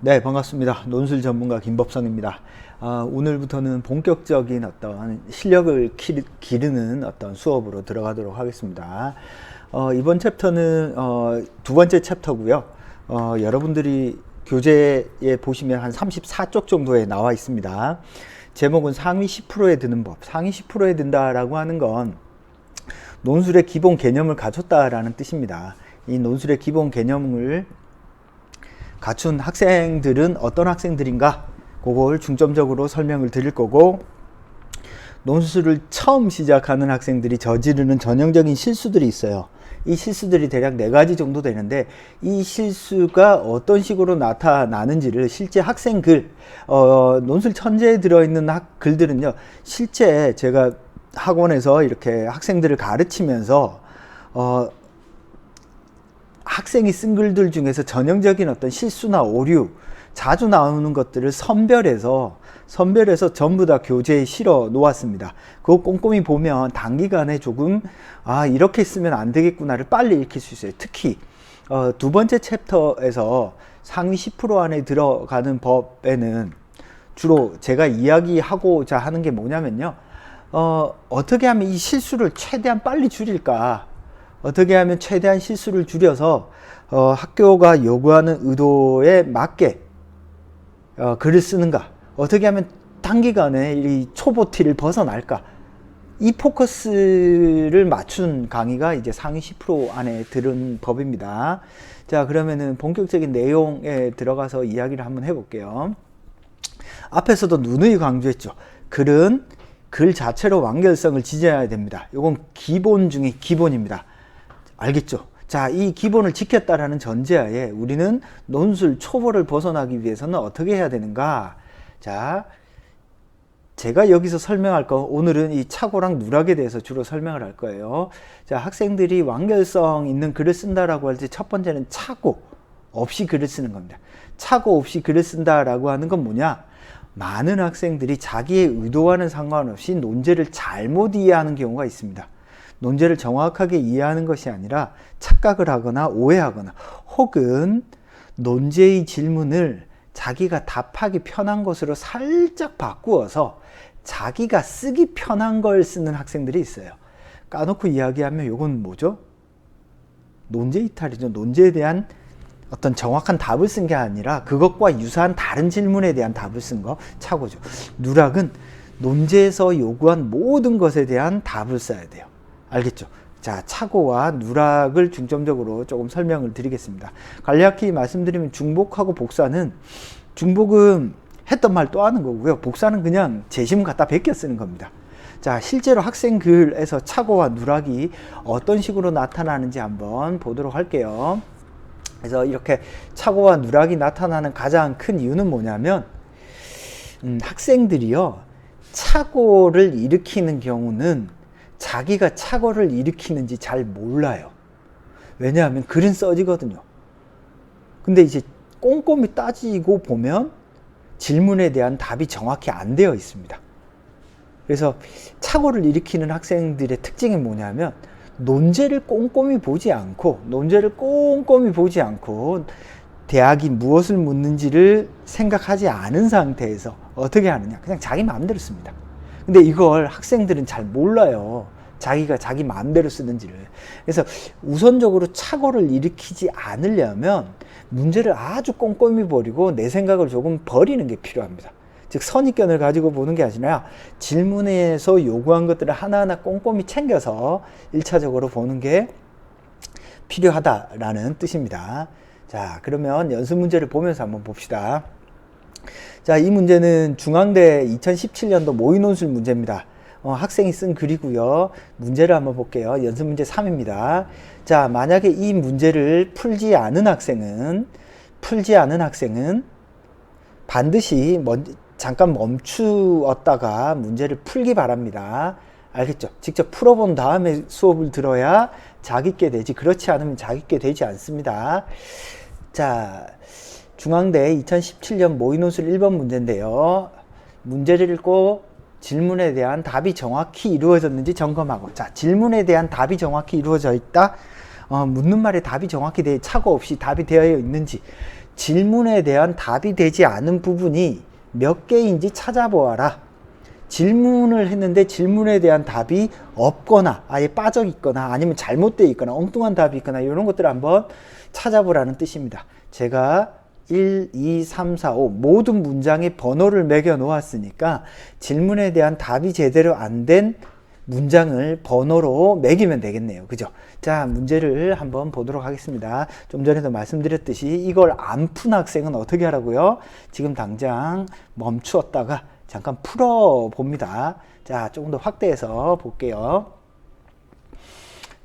네, 반갑습니다. 논술 전문가 김법성입니다. 오늘부터는 본격적인 어떤 실력을 기르는 어떤 수업으로 들어가도록 하겠습니다. 이번 챕터는 두 번째 챕터고요. 여러분들이 교재에 보시면 한 34쪽 정도에 나와 있습니다. 제목은 상위 10%에 드는 법. 상위 10%에 든다라고 하는 건 논술의 기본 개념을 갖췄다라는 뜻입니다. 이 논술의 기본 개념을 갖춘 학생들은 어떤 학생들인가? 그걸 중점적으로 설명을 드릴 거고, 논술을 처음 시작하는 학생들이 저지르는 전형적인 실수들이 있어요. 이 실수들이 대략 4가지 정도 되는데, 이 실수가 어떤 식으로 나타나는지를 실제 학생 글, 논술 천재에 들어있는 글들은요, 실제 제가 학원에서 이렇게 학생들을 가르치면서 학생이 쓴 글들 중에서 전형적인 어떤 실수나 오류, 자주 나오는 것들을 선별해서 전부 다 교재에 실어 놓았습니다. 그거 꼼꼼히 보면 단기간에 조금 이렇게 쓰면 안 되겠구나를 빨리 익힐 수 있어요. 특히 두 번째 챕터에서 상위 10% 안에 들어가는 법에는 주로 제가 이야기하고자 하는 게 뭐냐면요, 어떻게 하면 이 실수를 최대한 빨리 줄일까, 어떻게 하면 최대한 실수를 줄여서 학교가 요구하는 의도에 맞게 글을 쓰는가, 어떻게 하면 단기간에 이 초보티를 벗어날까, 이 포커스를 맞춘 강의가 이제 상위 10% 안에 들은 법입니다. 자, 그러면은 본격적인 내용에 들어가서 이야기를 한번 해볼게요. 앞에서도 누누이 강조했죠. 글은 글 자체로 완결성을 지져야 됩니다. 이건 기본 중에 기본입니다. 알겠죠? 자, 이 기본을 지켰다라는 전제하에 우리는 논술 초보를 벗어나기 위해서는 어떻게 해야 되는가? 자, 제가 여기서 설명할 거, 오늘은 이 착오랑 누락에 대해서 주로 설명을 할 거예요. 자, 학생들이 완결성 있는 글을 쓴다라고 할 때 첫 번째는 착오 없이 글을 쓰는 겁니다. 착오 없이 글을 쓴다라고 하는 건 뭐냐? 많은 학생들이 자기의 의도와는 상관없이 논제를 잘못 이해하는 경우가 있습니다. 논제를 정확하게 이해하는 것이 아니라 착각을 하거나 오해하거나, 혹은 논제의 질문을 자기가 답하기 편한 것으로 살짝 바꾸어서 자기가 쓰기 편한 걸 쓰는 학생들이 있어요. 까놓고 이야기하면 이건 뭐죠? 논제 이탈이죠. 논제에 대한 어떤 정확한 답을 쓴 게 아니라 그것과 유사한 다른 질문에 대한 답을 쓴 거, 착오죠. 누락은 논제에서 요구한 모든 것에 대한 답을 써야 돼요. 알겠죠? 자, 착오와 누락을 중점적으로 조금 설명을 드리겠습니다. 간략히 말씀드리면 중복하고 복사는, 중복은 했던 말 또 하는 거고요. 복사는 그냥 재심 갖다 베껴 쓰는 겁니다. 자, 실제로 학생 글에서 착오와 누락이 어떤 식으로 나타나는지 한번 보도록 할게요. 그래서 이렇게 착오와 누락이 나타나는 가장 큰 이유는 뭐냐면, 학생들이요, 착오를 일으키는 경우는 자기가 착오를 일으키는지 잘 몰라요. 왜냐하면 글은 써지거든요. 근데 이제 꼼꼼히 따지고 보면 질문에 대한 답이 정확히 안 되어 있습니다. 그래서 착오를 일으키는 학생들의 특징이 뭐냐면, 논제를 꼼꼼히 보지 않고 대학이 무엇을 묻는지를 생각하지 않은 상태에서 어떻게 하느냐, 그냥 자기 마음대로 씁니다. 근데 이걸 학생들은 잘 몰라요. 자기가 자기 마음대로 쓰는지를. 그래서 우선적으로 착오를 일으키지 않으려면 문제를 아주 꼼꼼히 버리고 내 생각을 조금 버리는 게 필요합니다. 즉, 선입견을 가지고 보는 게 아니라 질문에서 요구한 것들을 하나하나 꼼꼼히 챙겨서 1차적으로 보는 게 필요하다라는 뜻입니다. 자, 그러면 연습 문제를 보면서 한번 봅시다. 자, 이 문제는 중앙대 2017년도 모의논술 문제입니다. 학생이 쓴 글이고요. 문제를 한번 볼게요. 연습 문제 3입니다. 자, 만약에 이 문제를 풀지 않은 학생은 반드시 잠깐 멈추었다가 문제를 풀기 바랍니다. 알겠죠? 직접 풀어본 다음에 수업을 들어야 자기께 되지, 그렇지 않으면 자기께 되지 않습니다. 자, 중앙대 2017년 모의논술 1번 문제인데요. 문제를 읽고 질문에 대한 답이 정확히 이루어졌는지 점검하고, 자, 질문에 대한 답이 정확히 이루어져 있다. 묻는 말에 답이 정확히 착오 없이 답이 되어 있는지, 질문에 대한 답이 되지 않은 부분이 몇 개인지 찾아보아라. 질문을 했는데 질문에 대한 답이 없거나 아예 빠져 있거나 아니면 잘못되어 있거나 엉뚱한 답이 있거나 이런 것들을 한번 찾아보라는 뜻입니다. 제가 1, 2, 3, 4, 5 모든 문장에 번호를 매겨 놓았으니까 질문에 대한 답이 제대로 안 된 문장을 번호로 매기면 되겠네요. 그죠? 자, 문제를 한번 보도록 하겠습니다. 좀 전에도 말씀드렸듯이 이걸 안 푼 학생은 어떻게 하라고요? 지금 당장 멈추었다가 잠깐 풀어봅니다. 자, 조금 더 확대해서 볼게요.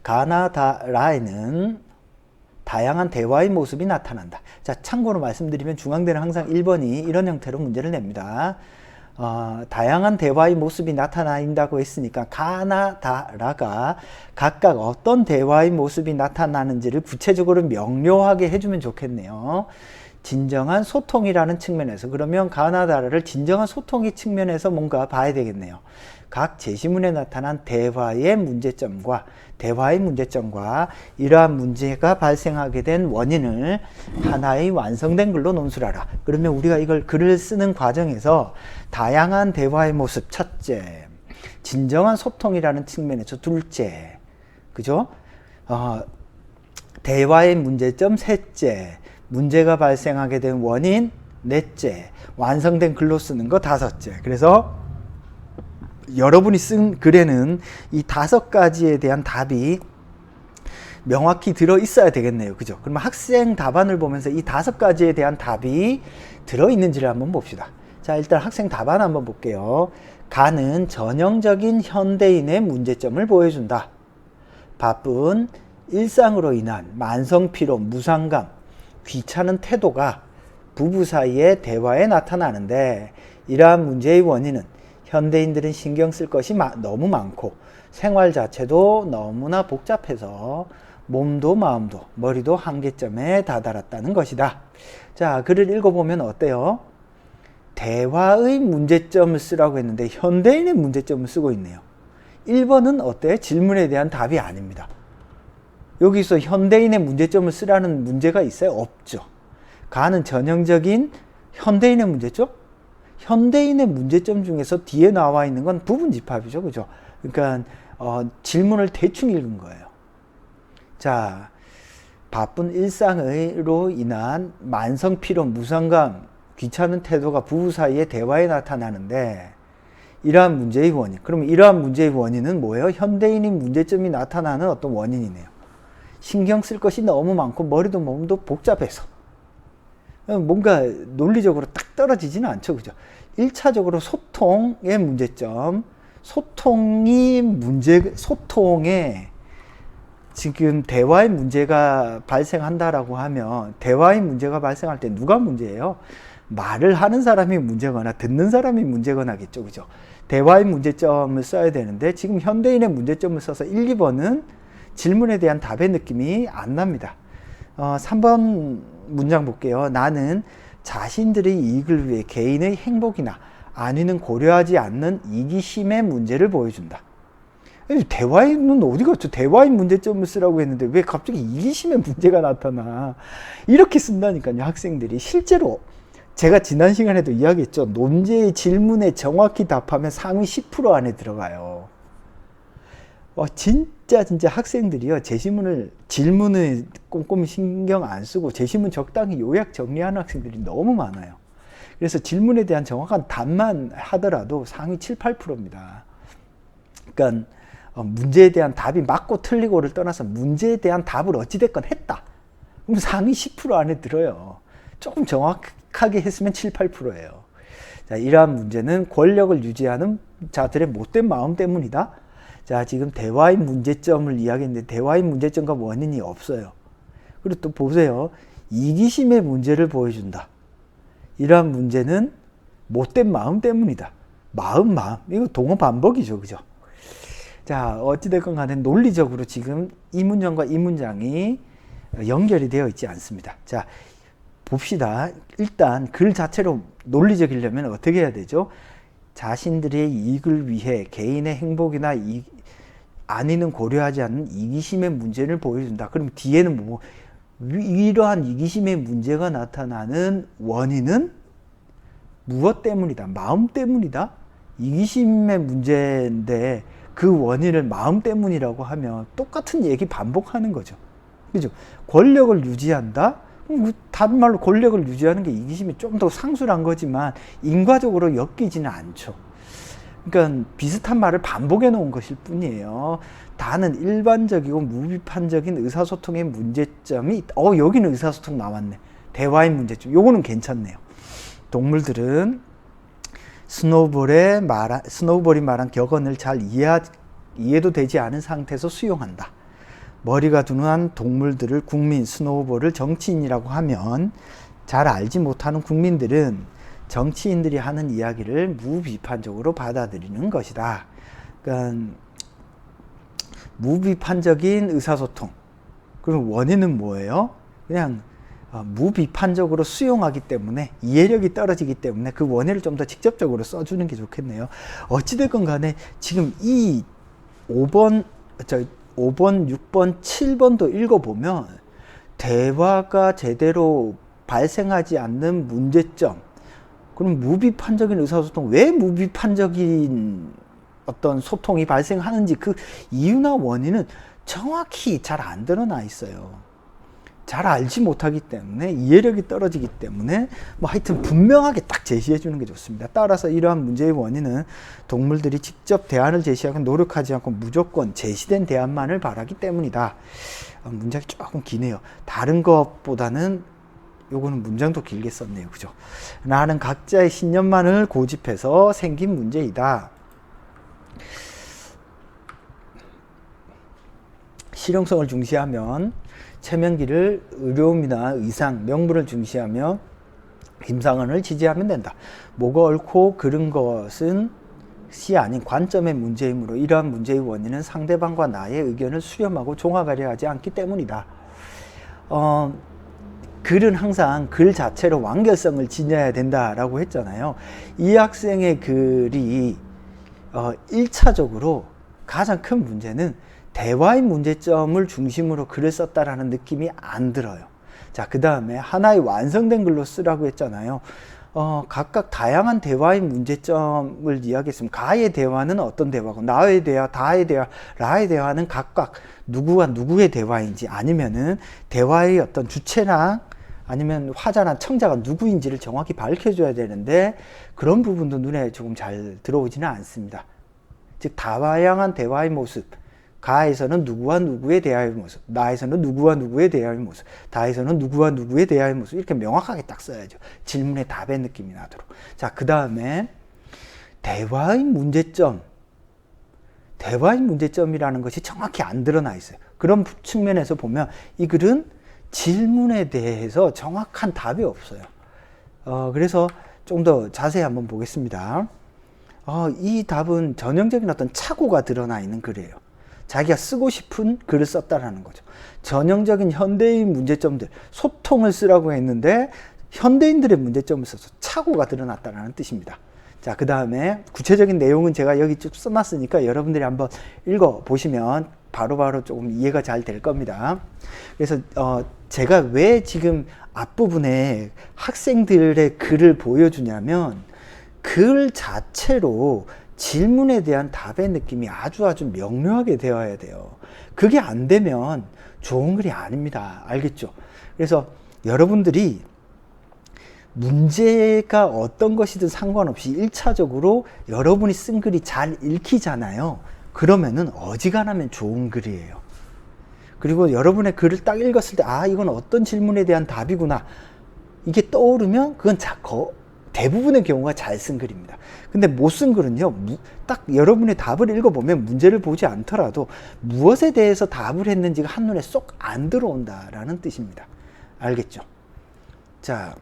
가나다라에는 다양한 대화의 모습이 나타난다. 자, 참고로 말씀드리면 중앙대는 항상 1번이 이런 형태로 문제를 냅니다. 다양한 대화의 모습이 나타난다고 했으니까 가나다라가 각각 어떤 대화의 모습이 나타나는지를 구체적으로 명료하게 해주면 좋겠네요. 진정한 소통이라는 측면에서, 그러면 가나다라를 진정한 소통의 측면에서 뭔가 봐야 되겠네요. 각 제시문에 나타난 대화의 문제점과 이러한 문제가 발생하게 된 원인을 하나의 완성된 글로 논술하라. 그러면 우리가 이걸 글을 쓰는 과정에서 다양한 대화의 모습 첫째, 진정한 소통이라는 측면에서 둘째, 그죠? 대화의 문제점 셋째, 문제가 발생하게 된 원인 넷째, 완성된 글로 쓰는 거 다섯째. 그래서 여러분이 쓴 글에는 이 5가지에 대한 답이 명확히 들어 있어야 되겠네요. 그죠? 그러면 학생 답안을 보면서 이 5가지에 대한 답이 들어 있는지를 한번 봅시다. 자, 일단 학생 답안 한번 볼게요. 가는 전형적인 현대인의 문제점을 보여준다. 바쁜 일상으로 인한 만성 피로, 무상감, 귀찮은 태도가 부부 사이의 대화에 나타나는데, 이러한 문제의 원인은 현대인들은 신경 쓸 것이 너무 많고 생활 자체도 너무나 복잡해서 몸도 마음도 머리도 한계점에 다다랐다는 것이다. 자, 글을 읽어보면 어때요? 대화의 문제점을 쓰라고 했는데 현대인의 문제점을 쓰고 있네요. 1번은 어때? 질문에 대한 답이 아닙니다. 여기서 현대인의 문제점을 쓰라는 문제가 있어요? 없죠. 가는 전형적인 현대인의 문제점? 현대인의 문제점 중에서 뒤에 나와 있는 건 부분집합이죠. 그죠? 그러니까 질문을 대충 읽은 거예요. 자, 바쁜 일상으로 인한 만성 피로, 무상감, 귀찮은 태도가 부부 사이의 대화에 나타나는데, 이러한 문제의 원인. 그러면 이러한 문제의 원인은 뭐예요? 현대인의 문제점이 나타나는 어떤 원인이네요. 신경 쓸 것이 너무 많고 머리도 몸도 복잡해서. 뭔가 논리적으로 딱 떨어지지는 않죠. 그죠? 1차적으로 소통의 문제점. 소통에 지금 대화의 문제가 발생한다라고 하면, 대화의 문제가 발생할 때 누가 문제예요? 말을 하는 사람이 문제거나 듣는 사람이 문제거나겠죠. 그죠? 대화의 문제점을 써야 되는데 지금 현대인의 문제점을 써서 1, 2번은 질문에 대한 답의 느낌이 안 납니다. 3번 문장 볼게요. 나는 자신들의 이익을 위해 개인의 행복이나 안위는 고려하지 않는 이기심의 문제를 보여준다. 대화에는 어디 갔죠? 대화의 문제점을 쓰라고 했는데 왜 갑자기 이기심의 문제가 나타나? 이렇게 쓴다니까요, 학생들이. 실제로 제가 지난 시간에도 이야기했죠. 논제의 질문에 정확히 답하면 상위 10% 안에 들어가요. 진짜 학생들이요, 질문을 꼼꼼히 신경 안 쓰고 제시문 적당히 요약 정리하는 학생들이 너무 많아요. 그래서 질문에 대한 정확한 답만 하더라도 상위 7, 8%입니다. 그러니까 문제에 대한 답이 맞고 틀리고를 떠나서 문제에 대한 답을 어찌됐건 했다. 그럼 상위 10% 안에 들어요. 조금 정확하게 했으면 7, 8%예요. 자, 이러한 문제는 권력을 유지하는 자들의 못된 마음 때문이다. 자, 지금 대화의 문제점을 이야기했는데 대화의 문제점과 원인이 없어요. 그리고 또 보세요. 이기심의 문제를 보여준다. 이러한 문제는 못된 마음 때문이다. 마음. 이거 동어 반복이죠. 그죠? 자, 어찌됐건 간에 논리적으로 지금 이 문장과 이 문장이 연결이 되어 있지 않습니다. 자, 봅시다. 일단 글 자체로 논리적이려면 어떻게 해야 되죠? 자신들의 이익을 위해 개인의 행복이나 안위는 고려하지 않는 이기심의 문제를 보여준다. 그럼 뒤에는 이러한 이기심의 문제가 나타나는 원인은 무엇 때문이다? 마음 때문이다? 이기심의 문제인데 그 원인을 마음 때문이라고 하면 똑같은 얘기 반복하는 거죠. 그죠? 권력을 유지한다? 다른 말로 권력을 유지하는 게 이기심이 좀 더 상술한 거지만 인과적으로 엮이지는 않죠. 그러니까 비슷한 말을 반복해 놓은 것일 뿐이에요. 다는 일반적이고 무비판적인 의사소통의 문제점이 여기는 의사소통 나왔네. 대화의 문제점. 요거는 괜찮네요. 동물들은 스노우볼이 말한 격언을 잘 이해도 되지 않은 상태에서 수용한다. 머리가 둔한 동물들을 국민, 스노우볼을 정치인이라고 하면 잘 알지 못하는 국민들은 정치인들이 하는 이야기를 무비판적으로 받아들이는 것이다. 그러니까 무비판적인 의사소통. 그럼 원인은 뭐예요? 그냥 무비판적으로 수용하기 때문에, 이해력이 떨어지기 때문에 그 원인을 좀 더 직접적으로 써주는 게 좋겠네요. 어찌됐건 간에 지금 이 5번, 6번, 7번도 읽어보면 대화가 제대로 발생하지 않는 문제점. 그럼 무비판적인 의사소통, 왜 무비판적인 어떤 소통이 발생하는지 그 이유나 원인은 정확히 잘 안 드러나 있어요. 잘 알지 못하기 때문에, 이해력이 떨어지기 때문에 뭐 하여튼 분명하게 딱 제시해 주는 게 좋습니다. 따라서 이러한 문제의 원인은 동물들이 직접 대안을 제시하고 노력하지 않고 무조건 제시된 대안만을 바라기 때문이다. 문장이 조금 기네요. 다른 것보다는 요거는 문장도 길게 썼네요. 그죠? 나는 각자의 신념만을 고집해서 생긴 문제이다. 실용성을 중시하면 최명기를, 의료움이나 의상, 명분을 중시하며 김상헌을 지지하면 된다. 뭐가 옳고 그른 것은 시 아닌 관점의 문제이므로 이러한 문제의 원인은 상대방과 나의 의견을 수렴하고 종합하려 하지 않기 때문이다. 글은 항상 글 자체로 완결성을 지녀야 된다라고 했잖아요. 이 학생의 글이 1차적으로 가장 큰 문제는 대화의 문제점을 중심으로 글을 썼다라는 느낌이 안 들어요. 자, 그 다음에 하나의 완성된 글로 쓰라고 했잖아요. 각각 다양한 대화의 문제점을 이야기했으면 가의 대화는 어떤 대화고, 나의 대화, 다의 대화, 라의 대화는 각각 누구와 누구의 대화인지, 아니면은 대화의 어떤 주체나 아니면 화자나 청자가 누구인지를 정확히 밝혀줘야 되는데 그런 부분도 눈에 조금 잘 들어오지는 않습니다. 즉 다양한 대화의 모습, 가에서는 누구와 누구의 대화의 모습, 나에서는 누구와 누구의 대화의 모습, 다에서는 누구와 누구의 대화의 모습, 이렇게 명확하게 딱 써야죠. 질문의 답의 느낌이 나도록. 자, 그 다음에 대화의 문제점. 대화의 문제점이라는 것이 정확히 안 드러나 있어요. 그런 측면에서 보면 이 글은 질문에 대해서 정확한 답이 없어요. 그래서 좀 더 자세히 한번 보겠습니다. 이 답은 전형적인 어떤 착오가 드러나 있는 글이에요. 자기가 쓰고 싶은 글을 썼다라는 거죠. 전형적인 현대인 문제점들, 소통을 쓰라고 했는데 현대인들의 문제점을 써서 착오가 드러났다는 뜻입니다. 자, 그 다음에 구체적인 내용은 제가 여기 쭉 써놨으니까 여러분들이 한번 읽어보시면 바로바로 조금 이해가 잘 될 겁니다. 그래서 제가 왜 지금 앞부분에 학생들의 글을 보여주냐면 글 자체로 질문에 대한 답의 느낌이 아주 명료하게 되어야 돼요. 그게 안 되면 좋은 글이 아닙니다. 알겠죠? 그래서 여러분들이 문제가 어떤 것이든 상관없이 1차적으로 여러분이 쓴 글이 잘 읽히잖아요. 그러면은 어지간하면 좋은 글이에요. 그리고 여러분의 글을 딱 읽었을 때 이건 어떤 질문에 대한 답이구나, 이게 떠오르면 그건 대부분의 경우가 잘 쓴 글입니다. 근데 못 쓴 글은요, 딱 여러분의 답을 읽어보면 문제를 보지 않더라도 무엇에 대해서 답을 했는지가 한눈에 쏙 안 들어온다라는 뜻입니다. 알겠죠? 자,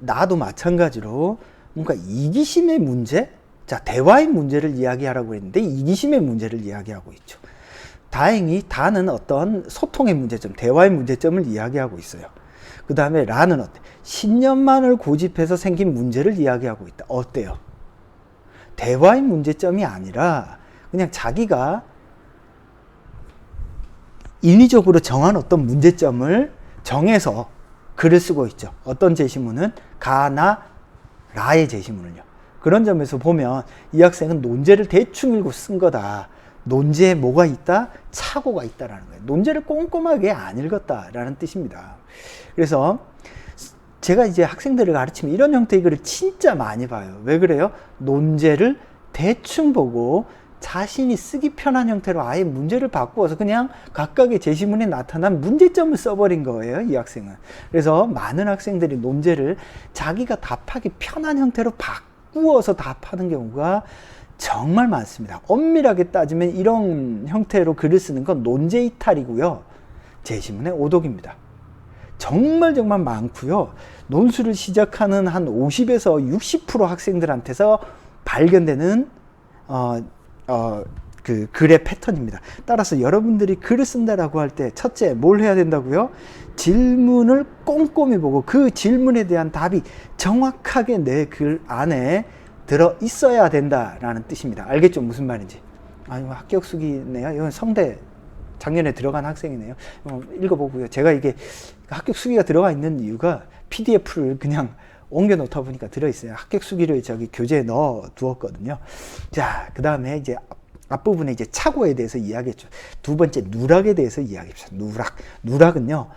나도 마찬가지로 뭔가 이기심의 문제? 자, 대화의 문제를 이야기하라고 했는데 이기심의 문제를 이야기하고 있죠. 다행히 다는 어떤 소통의 문제점, 대화의 문제점을 이야기하고 있어요. 그 다음에 라는 어때? 신념만을 고집해서 생긴 문제를 이야기하고 있다. 어때요? 대화의 문제점이 아니라 그냥 자기가 인위적으로 정한 어떤 문제점을 정해서 글을 쓰고 있죠. 어떤 제시문은 가나 라의 제시문을요. 그런 점에서 보면 이 학생은 논제를 대충 읽고 쓴 거다. 논제에 뭐가 있다? 착오가 있다라는 거예요. 논제를 꼼꼼하게 안 읽었다라는 뜻입니다. 그래서 제가 이제 학생들을 가르치면 이런 형태의 글을 진짜 많이 봐요. 왜 그래요? 논제를 대충 보고 자신이 쓰기 편한 형태로 아예 문제를 바꾸어서 그냥 각각의 제시문에 나타난 문제점을 써버린 거예요, 이 학생은. 그래서 많은 학생들이 논제를 자기가 답하기 편한 형태로 바꾸어서 답하는 경우가 정말 많습니다. 엄밀하게 따지면 이런 형태로 글을 쓰는 건 논제 이탈이고요, 제시문의 오독입니다. 정말 많고요. 논술을 시작하는 한 50에서 60% 학생들한테서 발견되는 그 글의 패턴입니다. 따라서 여러분들이 글을 쓴다라고 할 때 첫째 뭘 해야 된다고요? 질문을 꼼꼼히 보고 그 질문에 대한 답이 정확하게 내 글 안에 들어 있어야 된다라는 뜻입니다. 알겠죠? 무슨 말인지. 아니, 합격수기네요. 이건 성대 작년에 들어간 학생이네요. 읽어보고요. 제가 이게 합격수기가 들어가 있는 이유가 PDF를 그냥 옮겨 놓다 보니까 들어있어요. 합격수기를 저기 교재에 넣어 두었거든요. 자, 그 다음에 이제 앞부분에 이제 착오에 대해서 이야기했죠. 두 번째, 누락에 대해서 이야기했죠. 누락은요,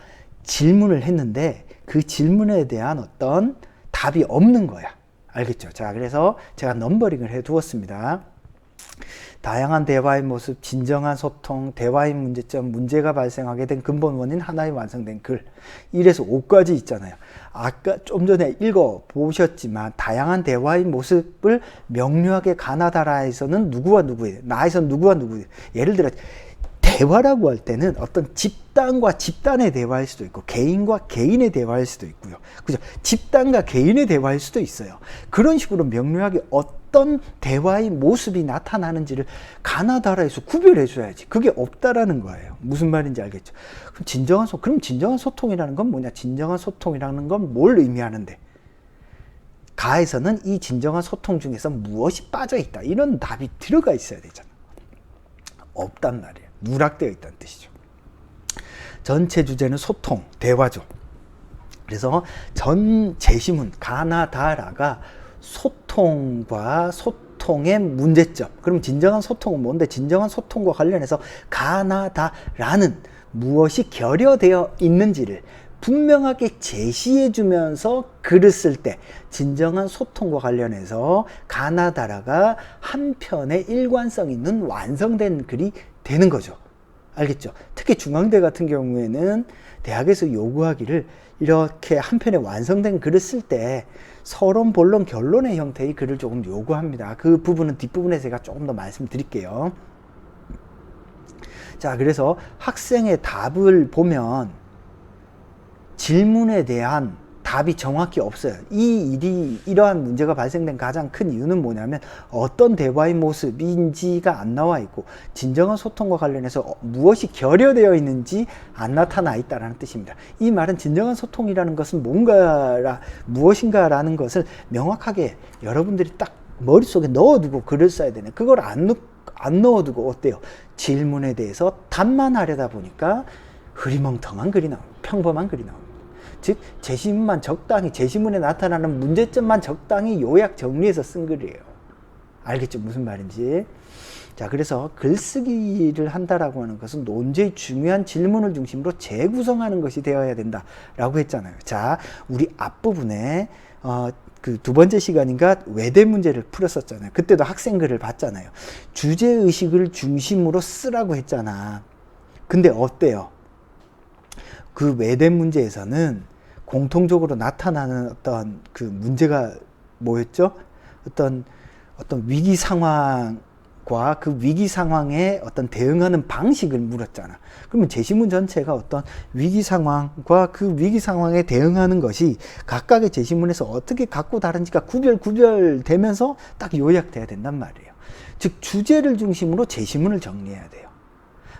질문을 했는데 그 질문에 대한 어떤 답이 없는 거야. 알겠죠? 자, 그래서 제가 넘버링을 해 두었습니다. 다양한 대화의 모습, 진정한 소통, 대화의 문제점, 문제가 발생하게 된 근본 원인, 하나의 완성된 글. 1에서 5까지 있잖아요. 아까 좀 전에 읽어보셨지만 다양한 대화의 모습을 명료하게 가나다라에서는 누구와 누구예요? 나에서는 누구와 누구예요? 예를 들어 대화라고 할 때는 어떤 집단과 집단의 대화일 수도 있고 개인과 개인의 대화일 수도 있고요. 그죠? 집단과 개인의 대화일 수도 있어요. 그런 식으로 명료하게 어떤 대화의 모습이 나타나는지를 가나다라에서 구별해 줘야지. 그게 없다라는 거예요. 무슨 말인지 알겠죠? 그럼 진정한 소통이라는 건 뭐냐? 진정한 소통이라는 건 뭘 의미하는데? 가에서는 이 진정한 소통 중에서 무엇이 빠져 있다. 이런 답이 들어가 있어야 되잖아. 없단 말이에요. 누락되어 있다는 뜻이죠. 전체 주제는 소통, 대화죠. 그래서 전 제시문 가나다라가 소통과 소통의 문제점. 그럼 진정한 소통은 뭔데? 진정한 소통과 관련해서 가나다라는 무엇이 결여되어 있는지를 분명하게 제시해 주면서 글을 쓸 때 진정한 소통과 관련해서 가나다라가 한 편의 일관성 있는 완성된 글이 되는 거죠. 알겠죠? 특히 중앙대 같은 경우에는 대학에서 요구하기를 이렇게 한 편의 완성된 글을 쓸 때 서론, 본론, 결론의 형태의 글을 조금 요구합니다. 그 부분은 뒷부분에서 제가 조금 더 말씀드릴게요. 자, 그래서 학생의 답을 보면 질문에 대한 답이 정확히 없어요. 이러한 문제가 발생된 가장 큰 이유는 뭐냐면 어떤 대화의 모습인지가 안 나와 있고 진정한 소통과 관련해서 무엇이 결여되어 있는지 안 나타나 있다는 뜻입니다. 이 말은 진정한 소통이라는 것은 무엇인가라는 것을 명확하게 여러분들이 딱 머릿속에 넣어두고 글을 써야 되네. 그걸 안 넣어두고 어때요? 질문에 대해서 답만 하려다 보니까 흐리멍텅한 글이 나옵니다. 평범한 글이 나옵니다. 즉 제시문만 적당히, 제시문에 나타나는 문제점만 적당히 요약 정리해서 쓴 글이에요. 알겠죠? 무슨 말인지. 자, 그래서 글쓰기를 한다라고 하는 것은 논제의 중요한 질문을 중심으로 재구성하는 것이 되어야 된다라고 했잖아요. 자, 우리 앞부분에 그 두 번째 시간인가 외대 문제를 풀었었잖아요. 그때도 학생 글을 봤잖아요. 주제의식을 중심으로 쓰라고 했잖아. 근데 어때요? 그 외대 문제에서는 공통적으로 나타나는 어떤 그 문제가 뭐였죠? 어떤 위기 상황과 그 위기 상황에 어떤 대응하는 방식을 물었잖아. 그러면 제시문 전체가 어떤 위기 상황과 그 위기 상황에 대응하는 것이 각각의 제시문에서 어떻게 갖고 다른지가 구별되면서 딱 요약돼야 된단 말이에요. 즉 주제를 중심으로 제시문을 정리해야 돼요.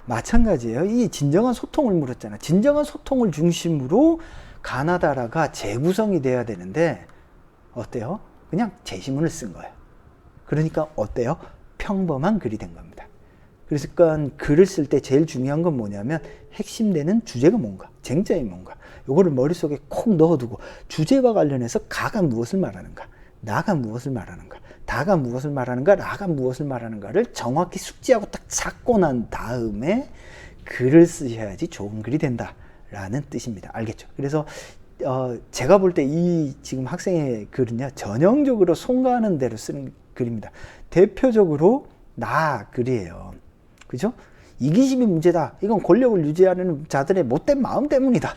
마찬가지예요. 이 진정한 소통을 물었잖아. 진정한 소통을 중심으로 가나다라가 재구성이 돼야 되는데 어때요? 그냥 제시문을 쓴 거예요. 그러니까 어때요? 평범한 글이 된 겁니다. 그러니까 글을 쓸 때 제일 중요한 건 뭐냐면 핵심되는 주제가 뭔가, 쟁점이 뭔가, 요거를 머릿속에 콕 넣어두고 주제와 관련해서 가가 무엇을 말하는가, 나가 무엇을 말하는가, 다가 무엇을 말하는가, 라가 무엇을 말하는가를 정확히 숙지하고 딱 잡고 난 다음에 글을 쓰셔야지 좋은 글이 된다라는 뜻입니다. 알겠죠? 그래서 제가 볼 때 이 지금 학생의 글은요, 전형적으로 송가하는 대로 쓰는 글입니다. 대표적으로 나 글이에요. 그죠? 이기심이 문제다. 이건 권력을 유지하는 자들의 못된 마음 때문이다.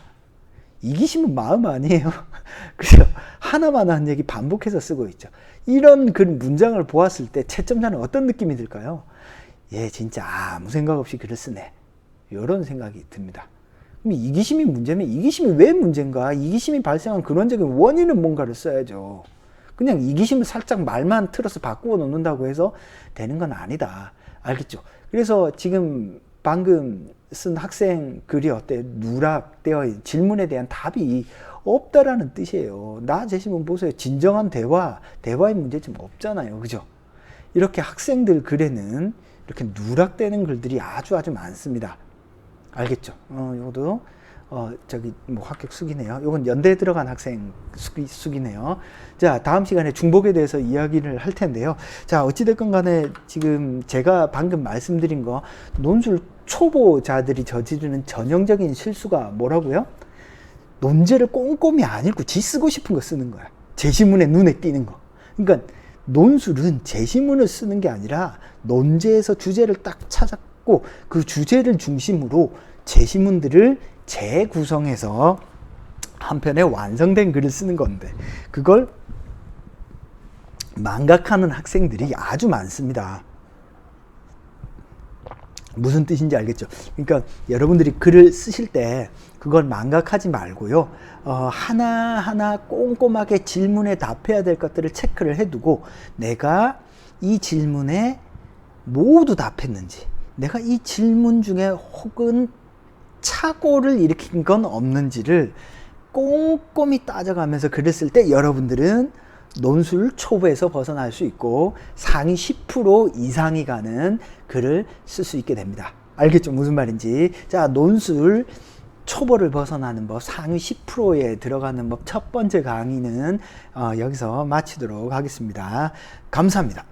이기심은 마음 아니에요. 그죠? 하나만 한 얘기 반복해서 쓰고 있죠. 이런 글 문장을 보았을 때 채점자는 어떤 느낌이 들까요? 얘 진짜 아무 생각 없이 글을 쓰네. 이런 생각이 듭니다. 그럼 이기심이 문제면 이기심이 왜 문제인가? 이기심이 발생한 근원적인 원인은 뭔가를 써야죠. 그냥 이기심을 살짝 말만 틀어서 바꾸어 놓는다고 해서 되는 건 아니다. 알겠죠? 그래서 지금 방금 쓴 학생 글이 어때요? 누락되어 있는 질문에 대한 답이 없다라는 뜻이에요. 나 제시문 보세요. 진정한 대화의 문제점 없잖아요. 그죠? 이렇게 학생들 글에는 이렇게 누락되는 글들이 아주 많습니다. 알겠죠? 요것도 합격 수기네요. 요건 연대에 들어간 학생 수기네요. 자, 다음 시간에 중복에 대해서 이야기를 할 텐데요. 자, 어찌됐건 간에 지금 제가 방금 말씀드린 거, 논술 초보자들이 저지르는 전형적인 실수가 뭐라고요? 논제를 꼼꼼히 안 읽고 지 쓰고 싶은 거 쓰는 거야. 제시문에 눈에 띄는 거. 그러니까 논술은 제시문을 쓰는 게 아니라 논제에서 주제를 딱 찾았고 그 주제를 중심으로 제시문들을 재구성해서 한 편의 완성된 글을 쓰는 건데 그걸 망각하는 학생들이 아주 많습니다. 무슨 뜻인지 알겠죠? 그러니까 여러분들이 글을 쓰실 때 그걸 망각하지 말고요. 하나하나 꼼꼼하게 질문에 답해야 될 것들을 체크를 해두고 내가 이 질문에 모두 답했는지, 내가 이 질문 중에 혹은 착오를 일으킨 건 없는지를 꼼꼼히 따져가면서 글을 쓸 때 여러분들은 논술 초보에서 벗어날 수 있고 상위 10% 이상이 가는 글을 쓸 수 있게 됩니다. 알겠죠? 무슨 말인지. 자, 논술 초보를 벗어나는 법 상위 10%에 들어가는 법 첫 번째 강의는 여기서 마치도록 하겠습니다. 감사합니다.